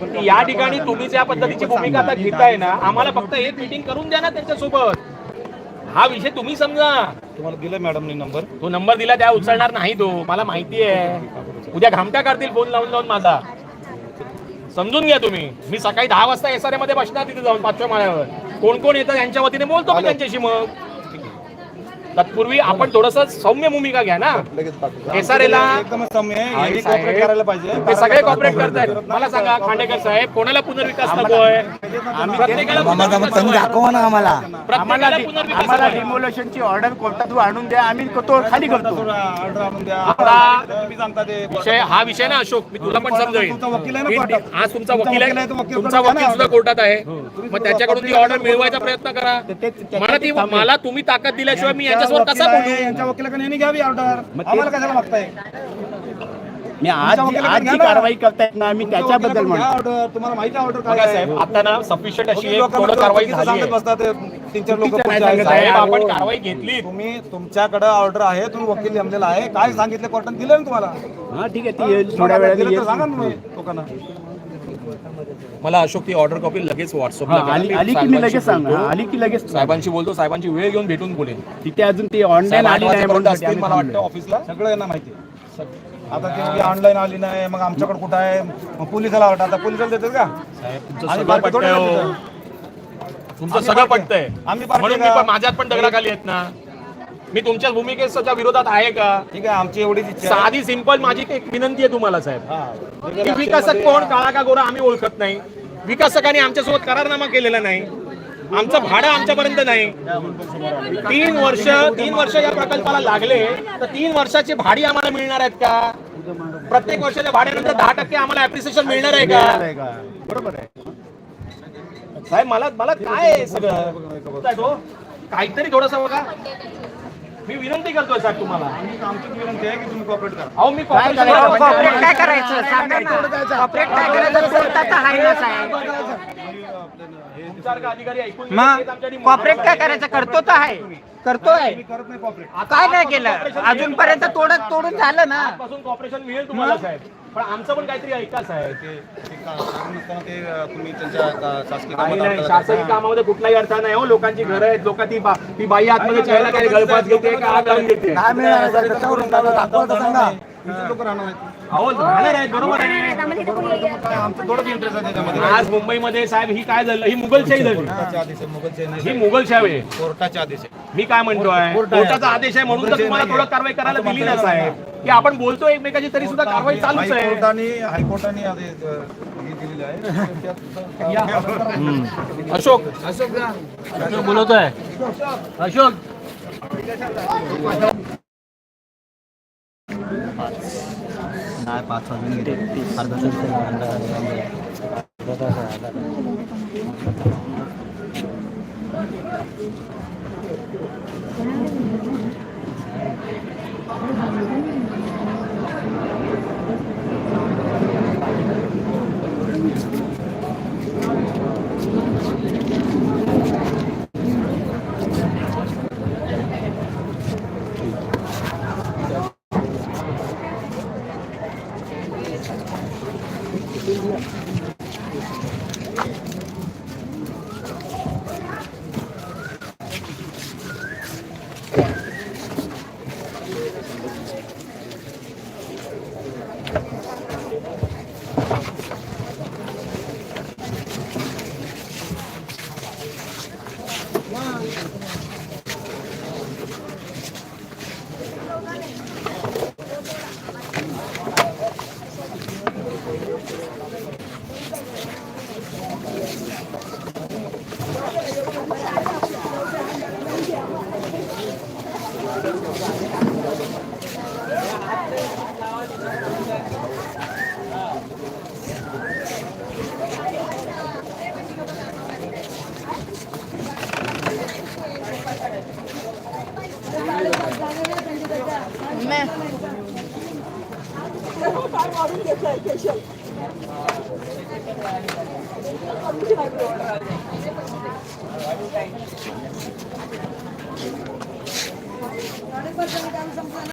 की या ठिकाणी तुम्ही ज्या पद्धतीची भूमिका आता घेताय ना, आम्हाला फक्त एक मीटिंग करून द्या ना त्यांच्यासोबत. हा विषय तुम्ही समजा. तुम्हाला दिला मॅडमने नंबर, तो नंबर दिला त्या उचलणार नाही तो, मला माहिती आहे. उद्या घामट्या करतील फोन लावून लावून माझा. समजून घ्या तुम्ही. मी सकाळी 10 वाजता SRA मध्ये बसणार तिथे जाऊन 5व्या माळ्यावर. कोण कोण येतं यांच्या वतीने बोलतो मी त्यांच्याशी. मग तत्पूर्वी आपण थोडस सौम्य भूमिका घ्या ना. SRA ला एकदम सौम्य आहे, हे कॉपरेट करायला पाहिजे. ते सगळे कॉपरेट करतायत. मला सांगा खांडेकर साहेब, कोणाला पुनर्विकास नकोय? प्रत्येकाला दाखवा ना आम्हाला. प्रत्येकाला पुनर्विकास आम्हाला हवाय. डिमोलेशनची ऑर्डर कोर्टातून आणून द्या, आम्ही तो खाली करतो. ऑर्डर आणून द्या. आता तुम्ही सांगता ते हा विषय ना अशोक, मी तुला पण समजावीन. तुमचा वकील आहे ना कोर्टात. आज तुमचा वकील आहे, तो वकील तुमचा वकील सुद्धा कोर्टात आहे. मग त्याच्याकडून ती ऑर्डर मिळवायचा प्रयत्न करा. मला तुम्ही ताकद दिल्याशिवाय मी यांच्यासमोर कसा बोलू? यांच्या वकिलाकडे यांनी घ्यावी ऑर्डर. आम्हाला कशाला मागताय? मी आज जी कारवाई करतायत ना, आम्ही त्याच्याबद्दल म्हणतो. ऑर्डर तुम्हाला माहिती आहे ऑर्डर काय बघा आहे? साहेब, आता ना सफिशियंट अशी तुम्ही एक लोकांना थोडं कारवाई चुकीचं झाली सांगत आहे. बसता ते 3-4 लोक चुकीचं नाही सांगत आहे. साहेब, आपण कारवाई घेतली. तुम्ही तुमच्याकडे ऑर्डर आहे, तुम्ही वकील नेमलेला आहे, काय सांगितलं कोर्टाने दिलं ना तुम्हाला? हा ठीक आहे, ती येईल थोड्या वेळात दिलं येईल. तर सांगा ना तुम्ही लोकांना. मला अशोक ती ऑर्डर कॉपी लगेच व्हॉट्सअपला हा, आली की मी लगेच सांगा. आली की लगेच साहेबांशी बोलतो. साहेबांची वेळ घेऊन भेटून बोलेन. तिथे अजून ती ऑनलाईन आली नाही म्हणून असतील मला वाटतं ऑफिसला. सगळं यांना माहिती आहे. आता ती ऑनलाईन आली नाही, मग आमच्याकडे कुठं आहे? मग पोलिसाला वाटतं, आता पोलिसाला देतात का? साहेब, तुमचं आणि सगळं बाकी थोडं पटतंय देतात. हो. तुमचं सगळं पटतंय. आम्ही पार्टी म्हणून मी का? पण माझ्यात पण दगडाखाली आहेत ना. मी तुमच्या भूमिकेच्या विरोधात आहे का? ठीक आहे, आमची एवढीच इच्छा आहे. साधी सिंपल माझी एक विनंती आहे तुम्हाला साहेब. हा. की विकासक कोण, काळा का गोरा, आम्ही ओळखत नाही. विकासकांनी आमच्यासोबत करारनामा केलेला नाही. आमचं भाडं आमच्यापर्यंत नाही. 3 वर्ष या प्रकल्पाला लागले, तर 3 वर्षाची भाडी आम्हाला मिळणार आहेत का? प्रत्येक वर्षाच्या भाड्यानंतर 10% आम्हाला ऍप्रिसिएशन मिळणार आहे का? बरोबर आहे. साहेब, मला काय आहे सगळं काहीतरी थोडस बघा. मी विनंती करतोय साहेब तुम्हाला. आमची विनंती आहे की तुम्ही कॉपरेट करा. अहो मी कॉपरेट काय करायचं सांगा ना. कॉपरेट काय करायचं कोर्टाचा आहे ना साहेब. अधिकारी ऐकून मग कॉपरेट काय करायचं? करतो तर आहे, करतोय. करत नाही कॉपरेट. काय नाही केलं अजूनपर्यंत. तोडून झालं ना. आजपासून कॉपरेशन मिळेल तुम्हाला साहेब. पण आमचं पण काहीतरी ऐका साहेब. ते कारण नसताना ते तुम्ही त्यांच्या शासकीय काही कामात नाही, शासकीय कामामध्ये कुठलाही अर्थ नाही हो. लोकांची घरं आहेत, लोक ती बाई आतमध्ये चहायला काय गळपास घेते का आत लावून घेते. काय मिळालं साहेब? त्याच्यावरून दाखवा तर सांगा. लोक राहणार आहेत. अहो राहणार आहेत, बरोबर आहे. आमचं थोडंच इंटरेस्ट आहे त्याच्यामध्ये. आज मुंबईमध्ये साहेब ही काय झालं? ही मुघलशाही झाली. कोर्टाचे आदेश आहे, मुघलचे नाही. ही मुघलशाही आहे. कोर्टाचे आदेश आहे. मी काय म्हणतोय, कोर्टाचा आदेश आहे म्हणून तर तुम्हाला थोडं कारवाई करायला दिली ना साहेब. की आपण बोलतो एकमेकाची तरी सुद्धा कारवाई चालूच आहे. हायकोर्टाने आदेश हे दिलेलं आहे. अशोक बोलवतोय. अशोक नाही 5 वाजून गेले. अर्धा